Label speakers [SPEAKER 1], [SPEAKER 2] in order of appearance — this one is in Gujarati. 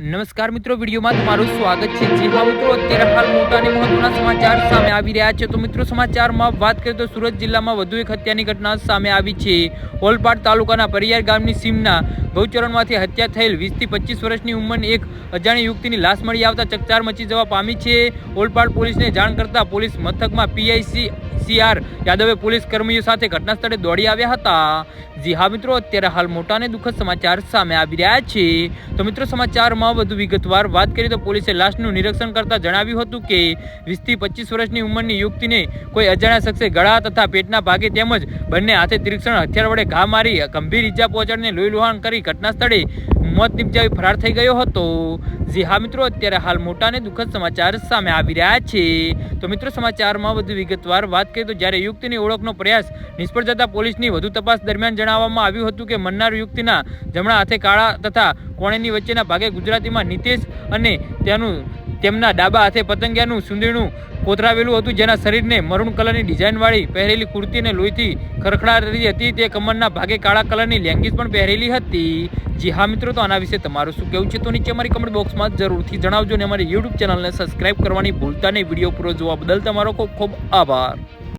[SPEAKER 1] નમસ્કાર મિત્રો, વિડીયોમાં તમારું સ્વાગત છે। જી હા મિત્રો, અત્યારે હાલ મોટા અને મહત્વના સમાચાર સામે આવી રહ્યા છે। તો મિત્રો, સમાચારમાં વાત કરીએ તો સુરત જિલ્લામાં વધુ એક હત્યાની ઘટના સામે આવી છે। ઓલપાડ તાલુકાના પરિયાર ગામની સીમના ગૌચરણમાંથી હત્યા થયેલ 20 થી 25 વર્ષની ઉંમરની એક અજાણી યુવતીની લાશ મળી આવતા ચકચાર મચી જવા પામી છે। ઓલપાડ પોલીસને જાણ કરતા પોલીસ મથકમાં પીઆઈ CR યાદવે પોલીસ કર્મીઓ સાથે ઘટના સ્થળે દોડી આવ્યા હતા। જી હા મિત્રો, અત્યારે હાલ મોટા અને દુઃખદ સમાચાર સામે આવી રહ્યા છે। તો મિત્રો, સમાચારમાં વધુ વિગતવાર વાત કરીએ તો પોલીસે લાશનું નિરીક્ષણ કરતા જણાવ્યું હતું કે 20 થી 25 વર્ષની ઉંમરની યુવતીને કોઈ અજાણ્યા શખ્સે ગળા તથા પેટના ભાગે તેમજ બંને હાથે તીક્ષ્ણ હથિયાર વડે ઘા મારી ગંભીર ઈજા પહોંચાડીને લોહીલુહાણ કરી ઘટના સ્થળે મોત નિપજાવી ફરાર થઈ ગયો હતો। જી હા મિત્રો, અત્યારે હાલ મોટા અને દુઃખદ સમાચાર સામે આવી રહ્યા છે। તો મિત્રો, સમાચારમાં વધુ વિગતવાર વાત કરીએ તો જ્યારે યુવતીની ઓળખનો પ્રયાસ નિષ્ફળ જતા પોલીસની વધુ તપાસ દરમિયાન જણાવવામાં આવ્યું હતું કે મરનાર યુવતીના જમણા હાથે કાળા તથા કોણીની વચ્ચેના ભાગે ગુજરાતીમાં નિતેશ અને તેમના ડાબા હાથે પતંગિયાનું સુંદરનું કોતરાવેલું હતું, જેના શરીરને મરૂન કલરની ડિઝાઇનવાળી પહેરેલી કુર્તી અને લોહીથી ખરખડાતી હતી। તે કમરના ભાગે કાળા કલરની લેંગીસ પણ પહેરેલી હતી। જી હા મિત્રો, તો આના વિશે તમારું શું કહેવું છે તો નીચે અમારી કમેન્ટ બોક્સમાં જરૂરથી જણાવજો અને અમારી યુટ્યુબ ચેનલને સબસ્ક્રાઇબ કરવાની ભૂલતા નહીં। વિડીયો પૂરો જોવા બદલ તમારો ખૂબ ખૂબ આભાર।